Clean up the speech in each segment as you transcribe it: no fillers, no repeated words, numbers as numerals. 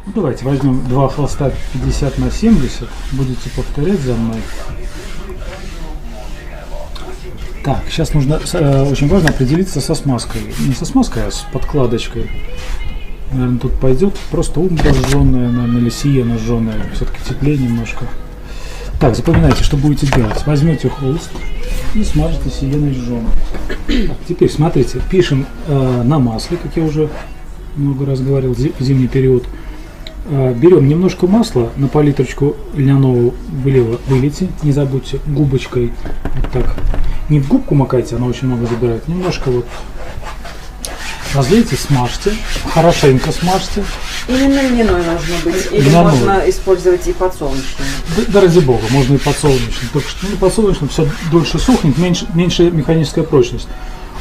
Ну, давайте возьмем два холста 50 на 70. Будете повторять за мной. Так, сейчас нужно, очень важно определиться со смазкой. Не со смазкой, а с подкладочкой. Наверное, тут пойдет просто умбра жженая, наверное, или сиена жженая. Все-таки теплее немножко. Так, запоминайте, что будете делать. Возьмете холст и смажете сиеной жженой. Теперь смотрите, пишем на масле, как я уже много раз говорил, в зимний период. Берем немножко масла, на пол-литрочку льняного вылейте, не забудьте, губочкой вот так. Не в губку макайте, она очень много забирает, немножко вот разлейте, смажьте, хорошенько смажьте. Именно льняной должно быть, или льняной. можно использовать и подсолнечный? Да ради бога, можно и подсолнечный, только что подсолнечным все дольше сухнет, меньше механическая прочность.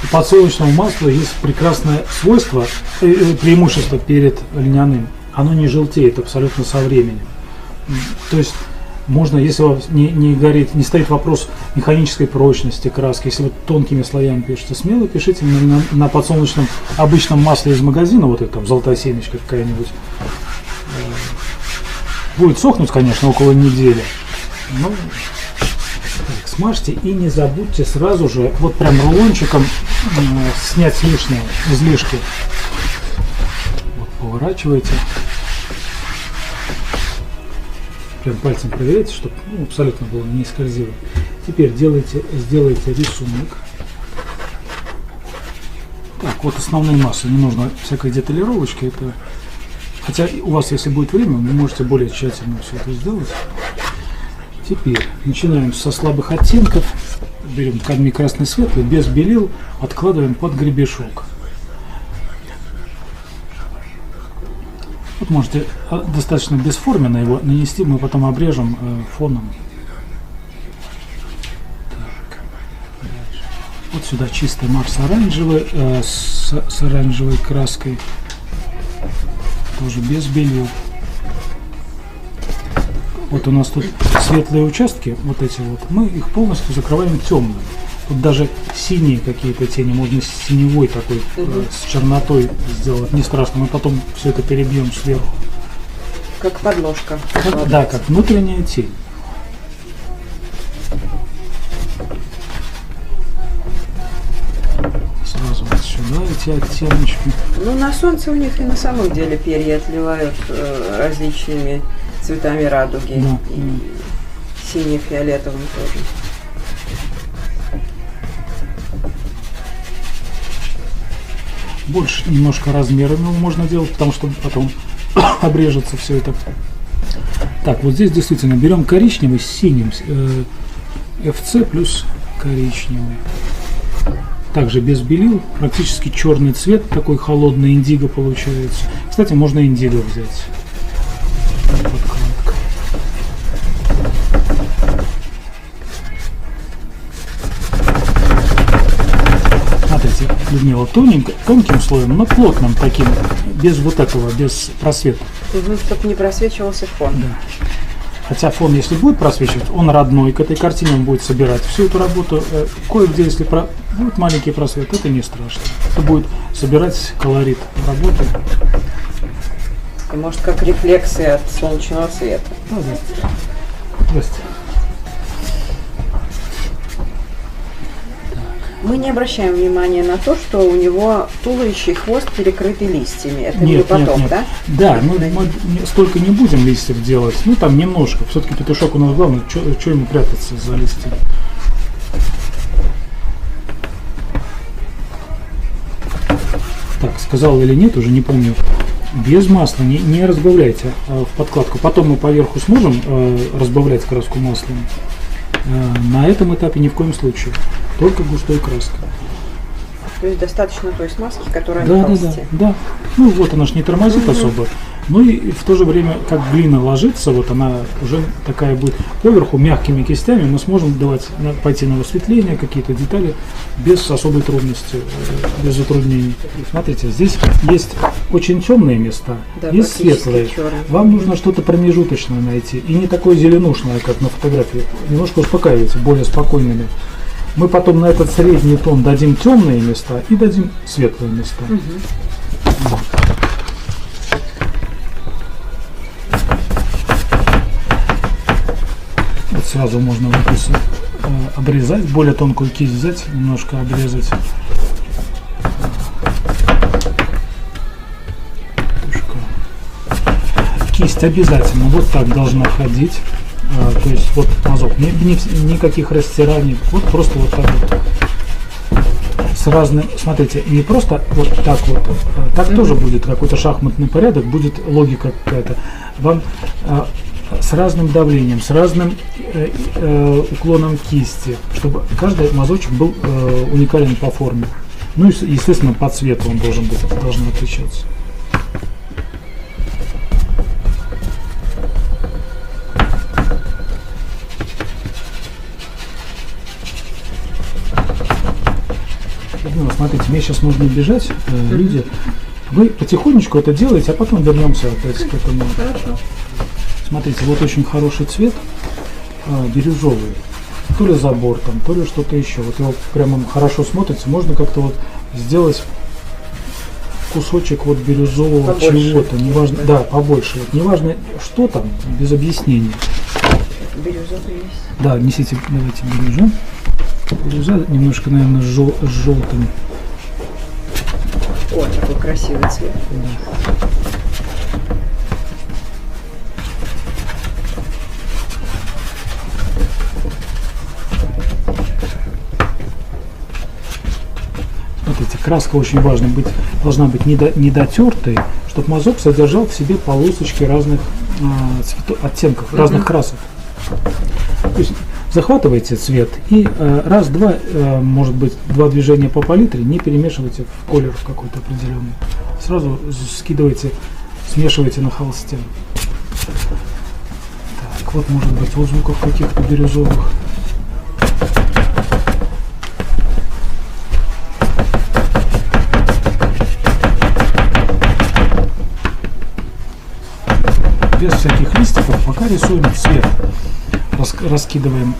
У подсолнечного масла есть прекрасное свойство, преимущество перед льняным. Оно не желтеет абсолютно со временем. То есть можно, если у вас не горит, не стоит вопрос механической прочности краски, если вы тонкими слоями пишете, смело пишите на подсолнечном обычном масле из магазина, вот это там золотая семечка какая-нибудь. Будет сохнуть, конечно, около недели. Но так, смажьте и не забудьте сразу же, вот прям рулончиком снять лишнее, излишки. Вот, поворачивайте. Прям пальцем проверяйте, чтобы абсолютно было не скользило. Теперь сделайте рисунок. Так, вот основные массы. Не нужно всякой деталировочки. Это... Хотя у вас, если будет время, вы можете более тщательно все это сделать. Теперь начинаем со слабых оттенков. Берем кадмий красный светлый, без белил, откладываем под гребешок. Вот можете достаточно бесформенно его нанести, мы потом обрежем фоном. Так. Вот сюда чистый Марс оранжевый, с оранжевой краской, тоже без белил. Вот у нас тут светлые участки, вот эти вот, мы их полностью закрываем темным. Тут даже синие какие-то тени, можно синевой такой, с чернотой сделать, не страшно, мы потом все это перебьем сверху. Как подложка. Да, как внутренняя тень. Сразу вот сюда эти оттеночки. Ну, на солнце у них и на самом деле перья отливают различными цветами радуги. Да. И сине-фиолетовым тоже. Больше немножко размерами можно делать, потому что потом обрежется все это. Так, вот здесь действительно берем коричневый с синим, FC плюс коричневый. Также без белил, практически черный цвет, такой холодный индиго получается. Кстати, можно индиго взять. Подкладка. Смотрите, Людмила, тонким слоем, но плотным таким, без вот этого, без просвета. Чтобы не просвечивался фон. Да. Хотя фон, если будет просвечивать, он родной к этой картине, он будет собирать всю эту работу. Кое-где, если будет маленький просвет, это не страшно. Это будет собирать колорит работы. И может как рефлексы от солнечного света. Да, да. Здрасте. Мы не обращаем внимания на то, что у него туловище и хвост перекрыты листьями. Это не Нет, потом, нет. да? Да, мы столько не будем листьев делать. Ну, там немножко. Все-таки петушок у нас главный. Что ему прятаться за листьями? Так, сказал или нет, уже не помню. Без масла не разбавляйте в подкладку. Потом мы поверху сможем разбавлять краску маслом. На этом этапе ни в коем случае. Только густой краской. То есть достаточно той смазки, которая Да, на да, холсте. да. Ну вот она ж не тормозит особо. Ну и в то же время, как глина ложится, вот она уже такая будет поверху мягкими кистями, мы сможем пойти на высветление, какие-то детали без особой трудности, без затруднений. Смотрите, здесь есть очень темные места, Да, есть светлые. черные. Вам нужно что-то промежуточное найти. И не такое зеленушное, как на фотографии. Немножко успокаивайте, более спокойными. Мы потом на этот средний тон дадим темные места и дадим светлые места. Вот. сразу можно обрезать, более тонкую кисть взять, немножко обрезать. Кисть обязательно вот так должна ходить, то есть вот мазок, никаких растираний, вот просто вот так вот. С разным, смотрите, не просто вот так вот, так тоже будет какой-то шахматный порядок, будет логика какая-то. Вам с разным давлением, с разным уклоном кисти, чтобы каждый мазочек был уникален по форме. Ну и, естественно, по цвету он должен отличаться. Смотрите, мне сейчас нужно бежать, люди. Вы потихонечку это делаете, а потом вернемся опять к этому. Хорошо. Смотрите, вот очень хороший цвет, бирюзовый. То ли забор там, то ли что-то еще. Вот его прямо хорошо смотрится. Можно как-то вот сделать кусочек вот бирюзового чего-то. Неважно, да, побольше. Вот, неважно, что там, без объяснений. Бирюзовый есть. Да, несите, давайте бирюзу. Бирюза немножко, наверное, с желтым. О, такой красивый цвет. Да. Смотрите, краска очень важна должна быть недотертой, чтобы мазок содержал в себе полосочки разных оттенков, разных красок. То есть захватываете цвет и раз-два, может быть, два движения по палитре, не перемешивайте в колер какой-то определенный. Сразу скидывайте, смешивайте на холсте. Так, вот может быть у звуков каких-то бирюзовых. Без всяких листиков, пока рисуем цвет. Раскидываем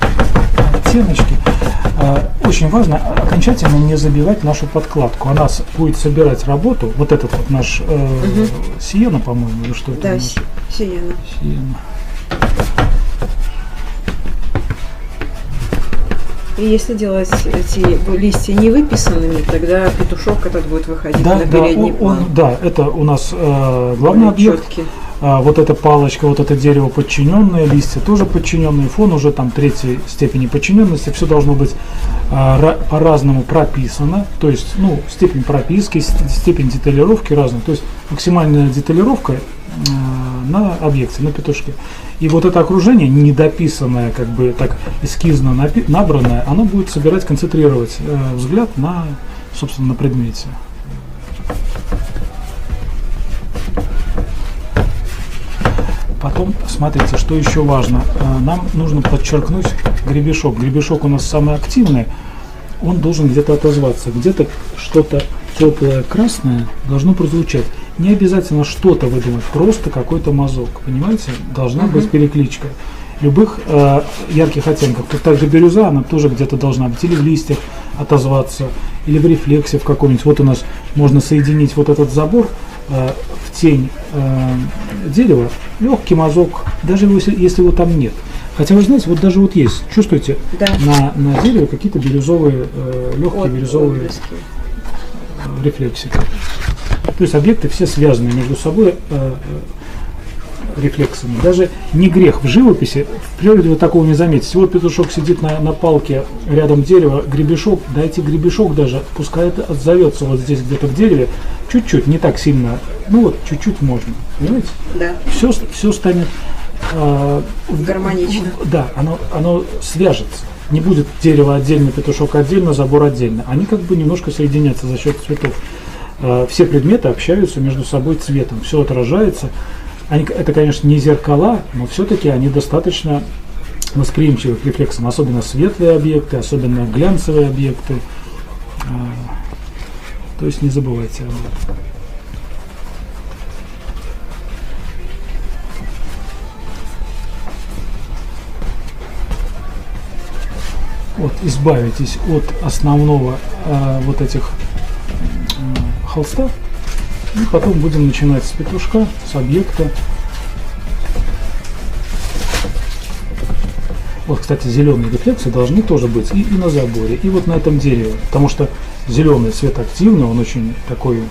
оттеночки. Очень важно окончательно не забивать нашу подкладку. Она будет собирать работу. Вот этот вот наш сиена, по-моему, или что это? Да, сиена. И если делать эти листья не выписанными, тогда петушок этот будет выходить на передний план. Да, это у нас главный объект. Вот эта палочка, вот это дерево подчиненное, листья тоже подчиненные, фон уже там третьей степени подчиненности, все должно быть по-разному прописано, то есть, ну, степень прописки, степень деталировки разная, то есть максимальная деталировка на объекте, на петушке. И вот это окружение, недописанное, как бы так эскизно набранное, оно будет собирать, концентрировать взгляд на, собственно, на предмете. Потом, смотрите, что еще важно. Нам нужно подчеркнуть гребешок. Гребешок у нас самый активный. Он должен где-то отозваться. Где-то что-то теплое красное должно прозвучать. Не обязательно что-то выдумать, просто какой-то мазок. Понимаете? Должна быть перекличка любых ярких оттенков. Тут также бирюза, она тоже где-то должна быть. Или в листьях отозваться, или в рефлексе в каком-нибудь. Вот у нас можно соединить вот этот забор в тень дерева, легкий мазок, даже если его там нет. Хотя вы знаете, вот даже вот есть, чувствуете, да, на дереве какие-то бирюзовые, легкие бирюзовые рефлексики. То есть объекты все связаны между собой рефлексами. Даже не грех в живописи, в природе вы такого не заметите. Вот петушок сидит на палке рядом дерева, гребешок, дайте гребешок даже, пускай это отзовется вот здесь где-то в дереве, чуть-чуть, не так сильно, ну вот чуть-чуть можно, понимаете? Да. Все станет гармонично. Да, оно свяжется. Не будет дерево отдельно, петушок отдельно, забор отдельно. Они как бы немножко соединятся за счет цветов. Все предметы общаются между собой цветом, все отражается. Это, конечно, не зеркала, но все-таки они достаточно восприимчивы к рефлексам, особенно светлые объекты, особенно глянцевые объекты. То есть не забывайте об этом. Вот, избавитесь от основного вот этих холста. И потом будем начинать с петушка, с объекта. Вот, кстати, зеленые рефлексы должны тоже быть и на заборе, и вот на этом дереве. Потому что зеленый цвет активный, он очень такой,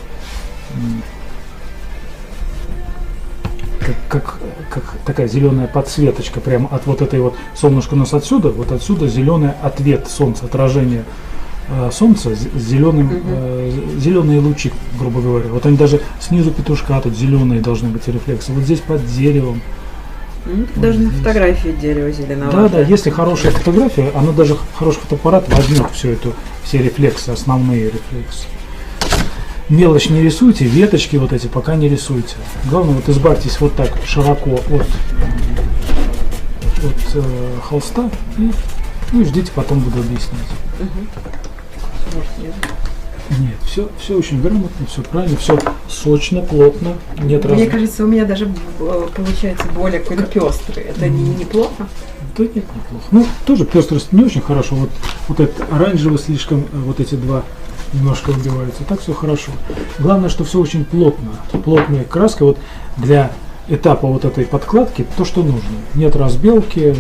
как такая зеленая подсветочка прямо от вот этой вот солнышко у нас отсюда, вот отсюда зеленый ответ солнца, отражение солнца, зеленые лучи, грубо говоря. Вот они даже снизу петушка тут зеленые должны быть рефлексы. Вот здесь под деревом. Даже на фотографии дерево зеленоватое. Да, если хорошая фотография, она даже хороший фотоаппарат возьмет все рефлексы, основные рефлексы. Мелочь не рисуйте, веточки вот эти пока не рисуйте. Главное, вот избавьтесь вот так широко от холста и ждите, потом буду объяснять. Нет, все очень грамотно, все правильно, все сочно, плотно. Мне кажется, у меня даже получается более какой-то пестрый. Это неплохо? Да нет, неплохо. Ну, тоже пестрость не очень хорошо. Вот этот оранжевый слишком, вот эти два немножко убиваются. Так все хорошо. Главное, что все очень плотно. Плотная краска вот для этапа вот этой подкладки то, что нужно. Нет разбелки,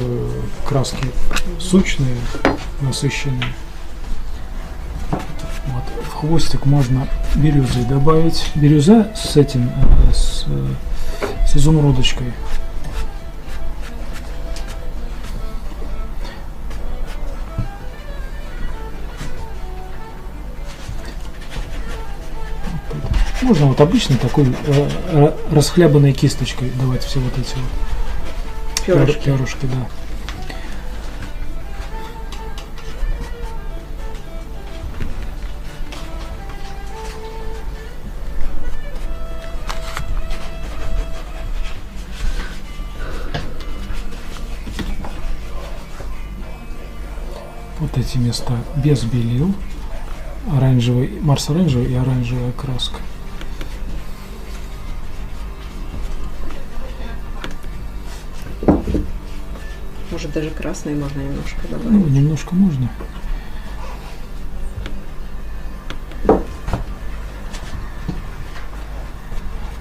краски сочные, насыщенные. Вот. В хвостик можно бирюзы добавить. Бирюза с этим, с изумрудочкой. Можно вот обычно такой расхлябанной кисточкой давать все вот эти вот перышки, да. Вот эти места без белил, оранжевый, Марс оранжевый и оранжевая краска. Может, даже красный можно немножко добавить. Ну, немножко можно.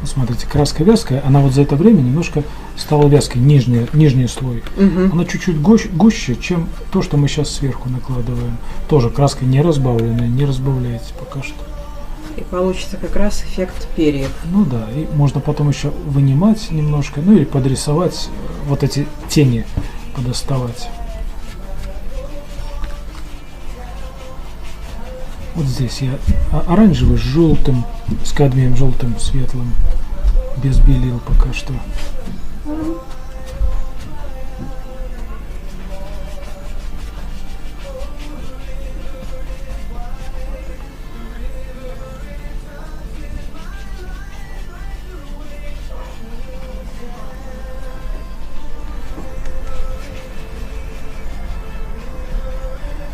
Смотрите, краска вязкая, она вот за это время немножко стала вязкой, нижний слой. Она чуть-чуть гуще, чем то, что мы сейчас сверху накладываем. Тоже краска не разбавленная, не разбавляйте пока что. И получится как раз эффект перьев. Ну да, и можно потом еще вынимать немножко, ну или подрисовать, вот эти тени подоставать. Вот здесь я оранжевый с желтым, с кадмием желтым, светлым, без белил пока что.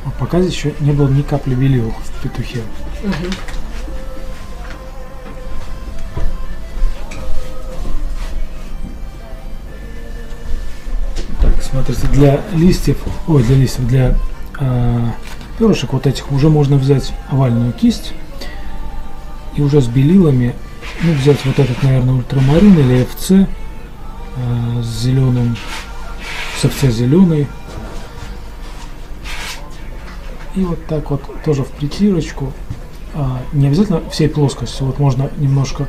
А пока здесь еще не было ни капли белил в петухе. Смотрите, для перышек вот этих уже можно взять овальную кисть и уже с белилами, ну, взять вот этот, наверное, ультрамарин или FC с зеленым, с FC зеленый. И вот так вот тоже в притирочку, не обязательно всей плоскостью, вот можно немножко,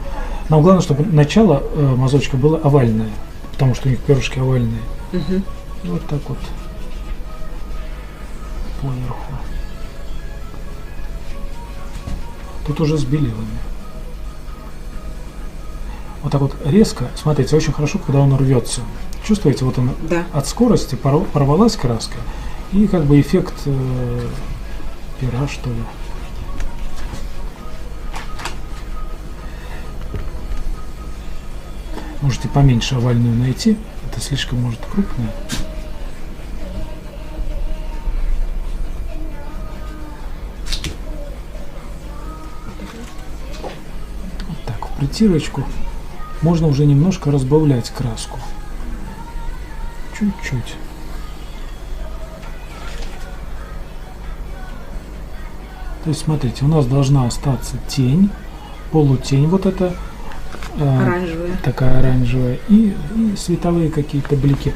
нам главное, чтобы начало мазочка было овальное, потому что у них перышки овальные. И вот так вот поверху. Тут уже с белилами. Вот так вот резко, смотрите, очень хорошо, когда он рвется. Чувствуете, вот он от скорости порвалась краска, и как бы эффект пера, что ли. Можете поменьше овальную найти, это слишком может крупная. Вот так, в притирочку можно уже немножко разбавлять краску. Чуть-чуть. То есть, смотрите, у нас должна остаться тень, полутень вот эта, оранжевая. Такая оранжевая, и световые какие-то блики.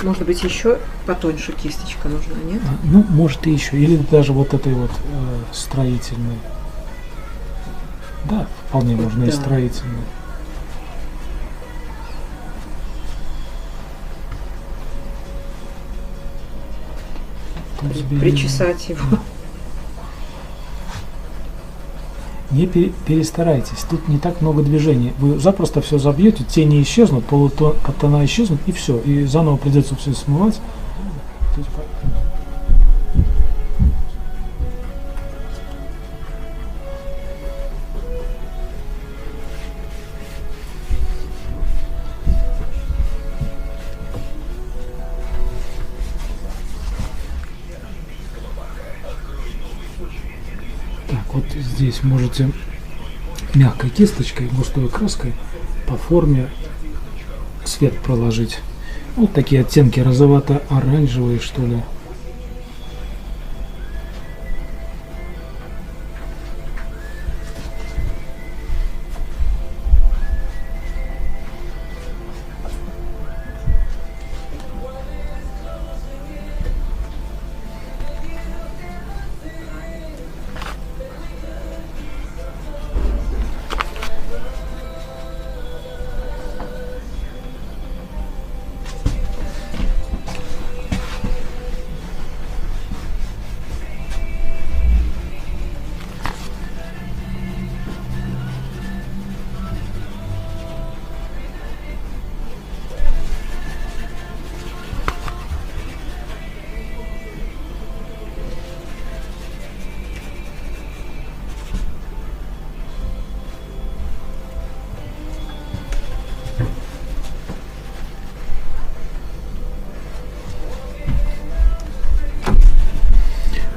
Может быть, еще потоньше кисточка нужна, нет? Ну, может и еще. Или даже вот этой вот строительной. Да, вполне можно и строительной. Причесать его. Не перестарайтесь, тут не так много движений. Вы запросто все забьете, тени исчезнут, полутона исчезнут, и все. И заново придется все смывать. Вот здесь можете мягкой кисточкой, густой краской по форме цвет проложить. Вот такие оттенки розовато-оранжевые, что ли.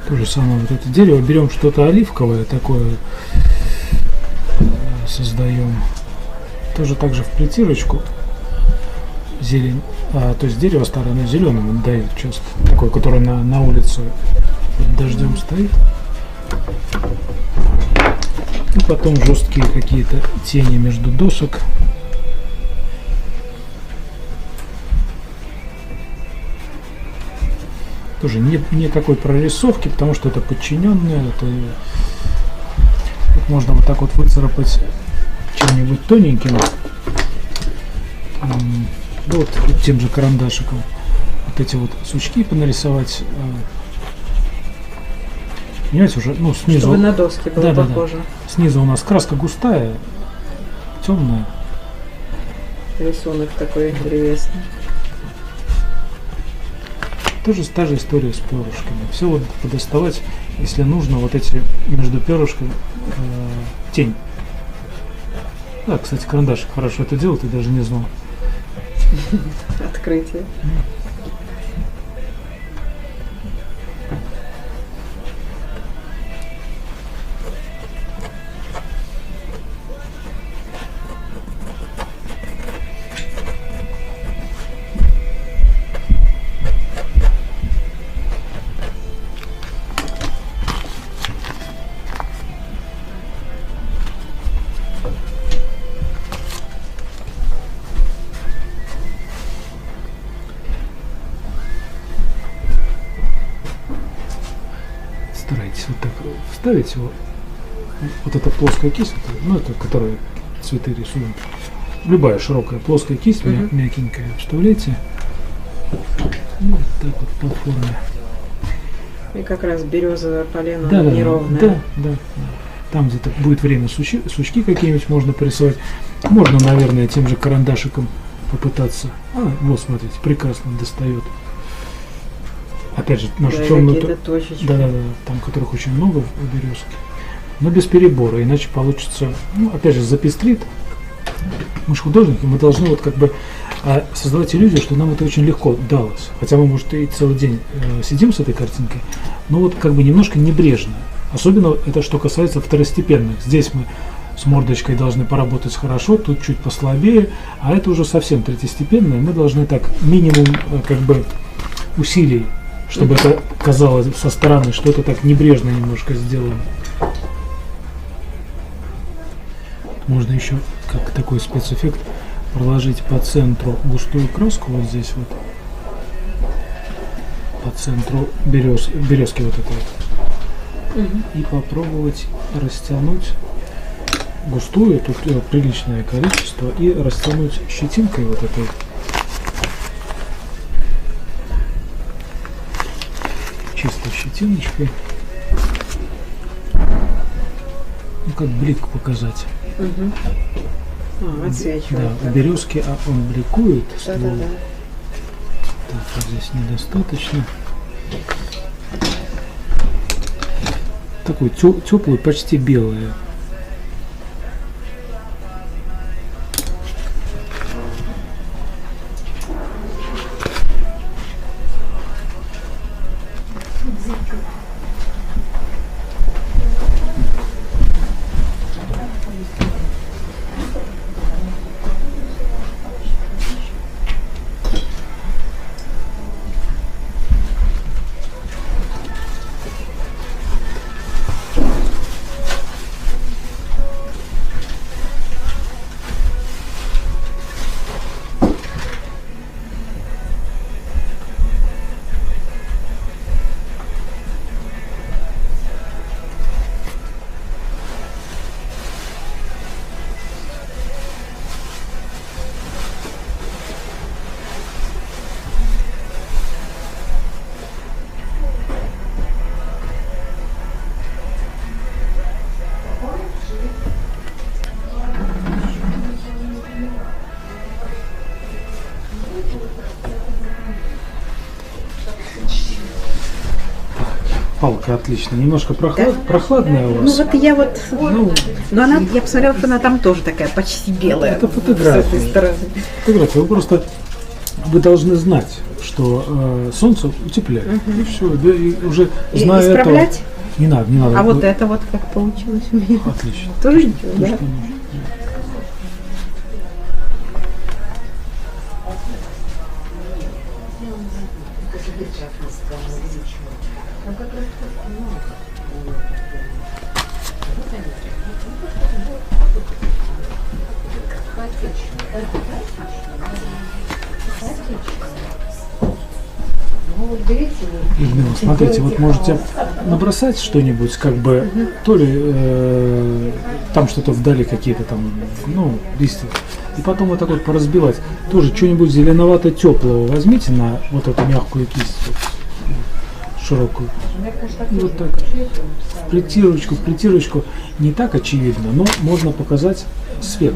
То же самое вот это дерево. Берем что-то оливковое такое, создаем. Тоже так же в притирочку зелень. То есть дерево старое, оно зеленым дает часто. Такое, которое на улице под дождем стоит. И потом жесткие какие-то тени между досок. Тоже никакой прорисовки, потому что это подчиненное. Это можно вот так вот выцарапать чем-нибудь тоненьким. Вот тем же карандашиком. Вот эти вот сучки понарисовать. Понимаете, уже, ну, снизу. Чтобы на доске было похоже. Да. Снизу у нас краска густая, темная. Рисунок такой древесный. Тоже та же история с перышками. Все вот подоставать, если нужно, вот эти между перышками тень. Да, кстати, карандашик хорошо это делает, я даже не знал. Открытие. Старайтесь вот так вставить его. Вот эта плоская кисть, ну это которая цветы рисует. Любая широкая плоская кисть, мягенькая, вставляйте. И вот так вот по форме. И как раз березовая полена неровная. Да. Там где-то будет время сучки какие-нибудь можно порисовать. Можно, наверное, тем же карандашиком попытаться. Вот смотрите, прекрасно достает. Опять же, нашу темную, там которых очень много в березке, но без перебора, иначе получится, ну, опять же, запестрит. Мы же художники, мы должны вот как бы создавать иллюзию, что нам это очень легко далось. Хотя мы, может, и целый день сидим с этой картинкой, но вот как бы немножко небрежно. Особенно это что касается второстепенных. Здесь мы с мордочкой должны поработать хорошо, тут чуть послабее, а это уже совсем третьестепенное. Мы должны так минимум как бы усилий, чтобы это казалось со стороны, что это так небрежно немножко сделано. Можно еще, как такой спецэффект, проложить по центру густую краску вот здесь вот. по центру березки вот этой вот. И попробовать растянуть густую, тут приличное количество, и растянуть щетинкой вот этой. Чистой щетиночкой. Ну, как блик показать. Отсвечивает. Да, у березки он бликует. Да. Так, вот здесь недостаточно. Такой теплый, почти белый. Палка отлично. Немножко прохладная у вас. Ну вот я вот, но она, я посмотрела, что она там тоже такая почти белая. Это фотография. С этой стороны. Фотография. Вы должны знать, что солнце утепляет. И все. И уже зная это. Исправлять? Не надо, не надо. А вот это вот как получилось у меня. Отлично. Тоже ничего, да? Людмила, смотрите, вот можете набросать что-нибудь, как бы, то ли там что-то вдали какие-то там, листья, и потом вот так вот поразбивать. Тоже что-нибудь зеленовато-теплого возьмите на вот эту мягкую кисть, вот, широкую. И вот так, в притирочку, не так очевидно, но можно показать свет.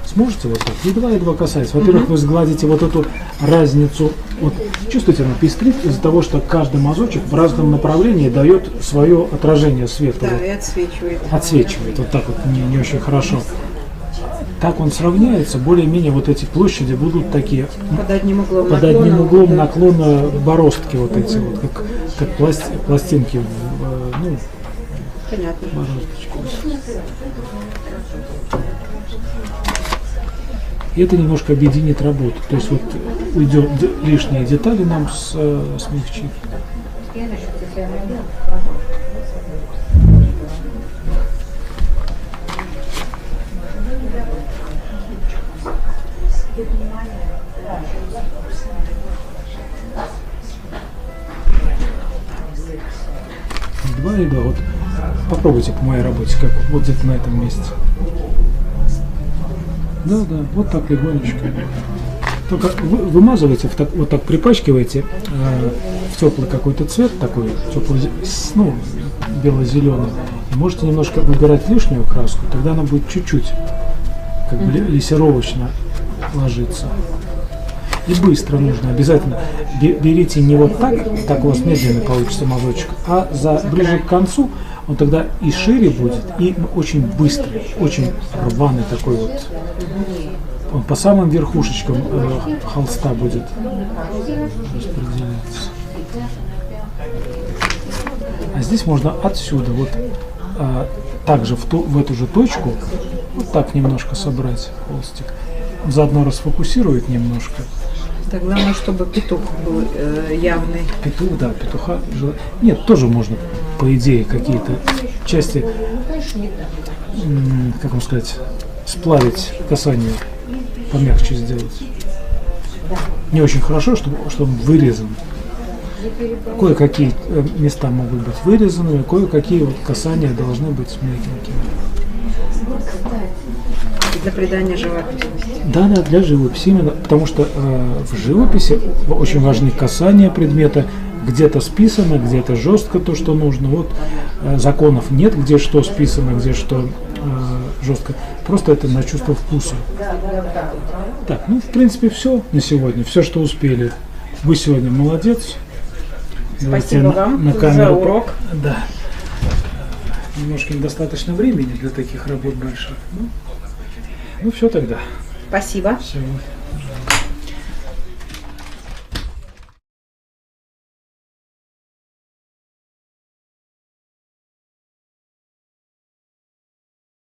Сможете вот так? Едва касаясь. Во-первых, вы сгладите вот эту разницу. Вот, чувствуете, она пестрит из-за того, что каждый мазочек в разном направлении дает свое отражение света. Да, вот. и отсвечивает. Отсвечивает. Вот так вот не очень хорошо. Так он сравняется, более-менее вот эти площади будут такие. Под одним углом под наклона. Одним углом наклона бороздки вот эти вот, как пластинки Понятно. Бороздочку. И это немножко объединит работу. То есть вот уйдет лишние детали нам смягчит. Два и два. Вот попробуйте по моей работе, как вот где-то на этом месте. Да, вот так легонечко. Только вымазывайте, вот так припачкиваете в теплый какой-то цвет, такой теплый, бело-зеленый. И можете немножко выбирать лишнюю краску, тогда она будет чуть-чуть как бы лессировочно ложиться. И быстро нужно, обязательно. Берите не вот так у вас медленно получится мазочек, а ближе к концу он тогда и шире будет, и очень быстрый, очень рваный такой вот. Он по самым верхушечкам холста будет распределяться. А здесь можно отсюда, вот также в эту же точку, вот так немножко собрать холстик. Заодно расфокусирует немножко. Так главное, чтобы петух был явный. Петух, да, петуха. Нет, тоже можно, по идее, какие-то части, как вам сказать, сплавить касание, помягче сделать. Не очень хорошо, чтобы он вырезан. Кое-какие места могут быть вырезаны, кое-какие вот касания должны быть мягенькими. Для придания живописности. Да, для живописи именно, потому что в живописи очень важны касания предмета, где-то списано, где-то жестко то, что нужно. Вот законов нет, где что списано, где что жестко. Просто это на чувство вкуса. Так, ну в принципе все на сегодня, все, что успели. Вы сегодня молодец. Спасибо вам на камеру. за урок. Да. Немножко недостаточно времени для таких работ больших. Ну все тогда. Спасибо. Все.